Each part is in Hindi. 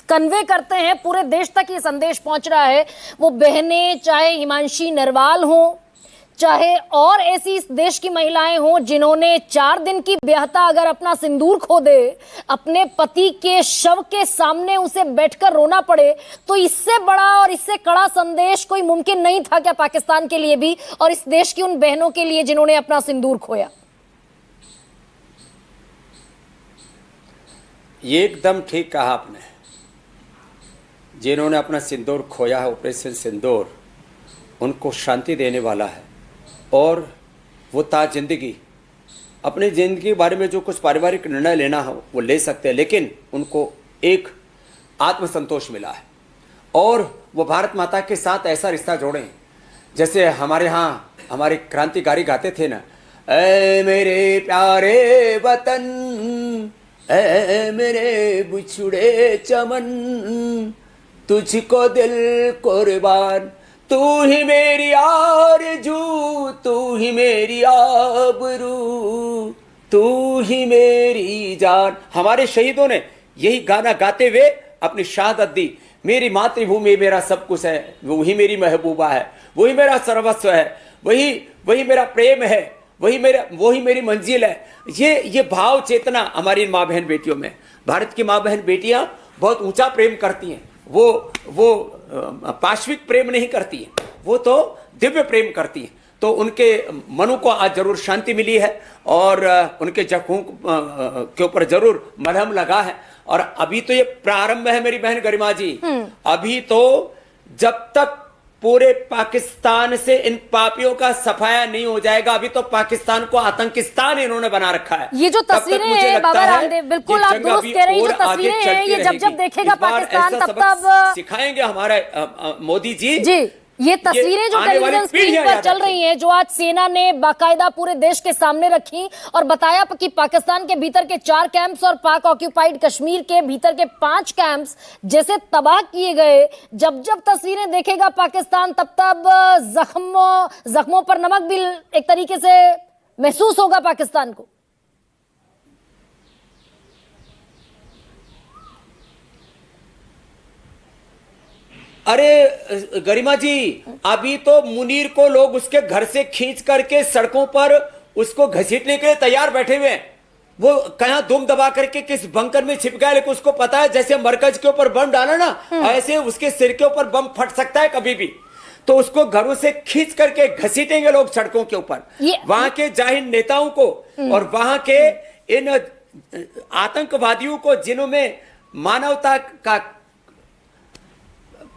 कन्वे करते हैं, पूरे देश तक ये संदेश पहुंच रहा है। वो बहनें, चाहे हिमांशी नरवाल हो, चाहे और ऐसी इस देश की महिलाएं हों जिन्होंने 4 दिन की ब्याहता अगर अपना सिंदूर खो दे, अपने पति के शव के सामने उसे बैठकर रोना पड़े, तो इससे बड़ा और इससे कड़ा संदेश कोई मुमकिन नहीं था क्या पाकिस्तान के लिए भी और इस देश की उन बहनों के लिए जिन्होंने अपना सिंदूर खोया? ये एकदम ठीक कहा आपने। जिन्होंने अपना सिंदूर खोया है, ऑपरेशन सिंदूर उनको शांति देने वाला है और वो ताज जिंदगी अपनी ज़िंदगी के बारे में जो कुछ पारिवारिक निर्णय लेना हो वो ले सकते हैं, लेकिन उनको एक आत्मसंतोष मिला है और वो भारत माता के साथ ऐसा रिश्ता जोड़ें जैसे हमारे यहाँ हमारे क्रांतिकारी गाते थे ना, ऐ मेरे प्यारे वतन, ऐ मेरे बिछुड़े चमन, तुझको दिल कुर्बान, तू ही मेरी आरज़ू, तू ही मेरी आबरू, तू ही मेरी जान। हमारे शहीदों ने यही गाना गाते हुए अपनी शहादत दी। मेरी मातृभूमि मेरा सब कुछ है, वही मेरी महबूबा है, वही मेरा सर्वस्व है, वही मेरा प्रेम है, वही मेरी मंजिल है। ये भाव चेतना हमारी माँ बहन बेटियों में, भारत की माँ बहन बेटियां बहुत ऊंचा प्रेम करती हैं। वो पाश्विक प्रेम नहीं करती हैं, वो तो दिव्य प्रेम करती हैं। तो उनके मनों को आज जरूर शांति मिली है और उनके जख्मों के ऊपर जरूर मलहम लगा है। और अभी तो ये प्रारंभ है मेरी बहन गरिमा जी। अभी तो जब तक पूरे पाकिस्तान से इन पापियों का सफाया नहीं हो जाएगा, अभी तो पाकिस्तान को आतंकिस्तान इन्होंने बना रखा है। ये जो तस्वीरें हैं बाबा रामदेव, बिल्कुल आप दुरुस्त कह रही हैं, जो तस्वीरें हैं ये जब देखेगा पाकिस्तान तब सिखाएंगे हमारे मोदी जी। ये तस्वीरें जो टेलीविजन स्क्रीन पर चल रही हैं, जो आज सेना ने बाकायदा पूरे देश के सामने रखी और बताया कि पाकिस्तान के भीतर के 4 कैंप्स और पाक ऑक्यूपाइड कश्मीर के भीतर के 5 कैंप्स जैसे तबाह किए गए। जब तस्वीरें देखेगा पाकिस्तान तब जख्मों पर नमक भी एक तरीके से महसूस होगा पाकिस्तान को। अरे गरिमा जी, अभी तो मुनीर को लोग उसके घर से खींच करके सड़कों पर उसको घसीटने के लिए तैयार बैठे हुए हैं। वो कहाँ दुम दबा करके किस बंकर में छिप गया, लेकिन उसको पता है जैसे मरकज के ऊपर बम डाला ना, ऐसे उसके सिर के ऊपर बम फट सकता है कभी भी। तो उसको घरों से खींच करके घसीटेंगे लोग सड़कों के ऊपर, वहां के जाहिर नेताओं को और वहां के इन आतंकवादियों को जिन्होंने मानवता का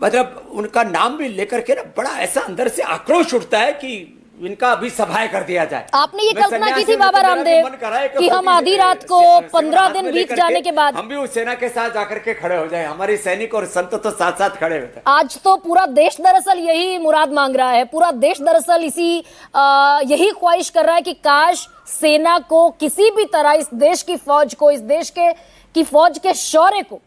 मतलब उनका नाम भी लेकर के ना बड़ा ऐसा अंदर से आक्रोश उठता है कि इनका अभी सफाया कर दिया जाए। आपने ये कल्पना की थी बाबा रामदेव कि हम आधी रात को 15 दिन बीत जाने के बाद हम भी उस सेना के साथ जाकर के खड़े हो जाए। हमारे सैनिक और संत तो साथ साथ खड़े होते हैं। आज तो पूरा देश दरअसल यही मुराद मांग रहा है, पूरा देश दरअसल यही ख्वाहिश कर रहा है कि काश सेना को किसी भी तरह इस देश की फौज को, इस देश की फौज के शौर्य को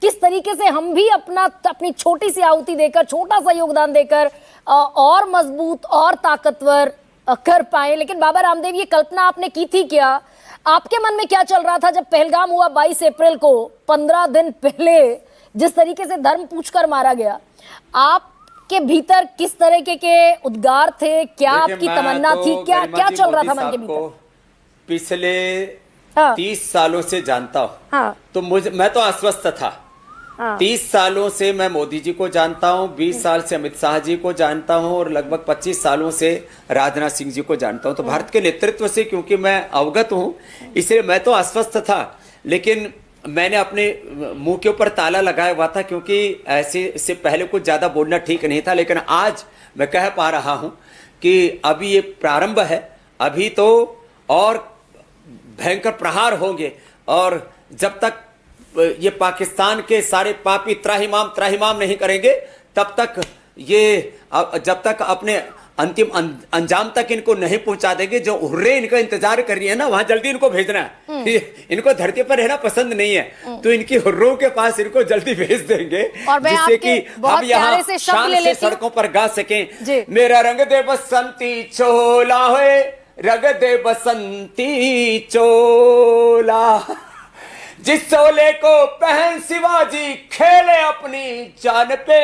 किस तरीके से हम भी अपनी छोटी सी आहुति देकर, छोटा सा योगदान देकर और मजबूत और ताकतवर कर पाए। लेकिन बाबा रामदेव, ये कल्पना आपने की थी क्या? आपके मन में क्या चल रहा था जब पहलगाम हुआ 22 अप्रैल को, 15 दिन पहले जिस तरीके से धर्म पूछकर मारा गया, आपके भीतर किस तरीके के उद्गार थे? क्या आपकी तमन्ना थी? क्या चल रहा था मन के भीतर? पिछले 30 सालों से जानता हूं, तो मैं तो आश्वस्त था। 30 सालों से मैं मोदी जी को जानता हूं, 20 साल से अमित शाह जी को जानता हूं और लगभग 25 सालों से राजनाथ सिंह जी को जानता हूं। तो भारत के नेतृत्व से क्योंकि मैं अवगत हूं, इसलिए मैं तो आश्वस्त था। लेकिन मैंने अपने मुंह के ऊपर ताला लगाया हुआ था क्योंकि ऐसे से पहले कुछ ज्यादा बोलना ठीक नहीं था। लेकिन आज मैं कह पा रहा हूं कि अभी ये प्रारंभ है, अभी तो और भयंकर प्रहार होंगे। और जब तक ये पाकिस्तान के सारे पापी त्राहिमाम नहीं करेंगे, तब तक जब तक अपने अंतिम अंजाम तक इनको नहीं पहुंचा देंगे, जो हुर्रे इनका इंतजार कर रही है ना, वहां जल्दी इनको भेजना है। इनको धरती पर रहना पसंद नहीं है, तो इनकी हुर्रों के पास इनको जल्दी भेज देंगे, जिससे कि हम यहाँ शान से सड़कों पर गा सकें। मेरा रंग दे बसंती चोला होए, रंग दे बसंती चोला, जिस शोले को पहन शिवाजी खेले अपनी जान पे,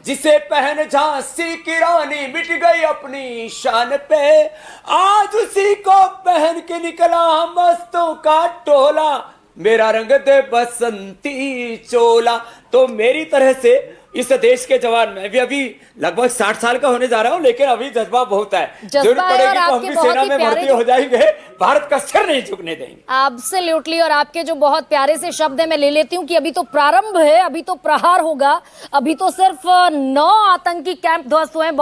जिसे पहन झांसी की रानी मिट गई अपनी शान पे, आज उसी को पहन के निकला मस्तों का टोला, मेरा रंग दे बसंती चोला। तो मेरी तरह से इस देश के जवान, मैं भी अभी लगभग 60 साल का होने जा रहा हूं, लेकिन अभी जज्बा बहुत है। जरूरत पड़ेगी तो हम भी सेना में भर्ती हो जाएंगे, भारत का सिर नहीं झुकने देंगे। एब्सोल्युटली। और आपके जो बहुत प्यारे से शब्द है मैं ले लेती हूँ कि अभी तो प्रारंभ है, अभी तो प्रहार होगा, अभी तो सिर्फ 9 आतंकी कैंप ध्वस्त हुए हैं।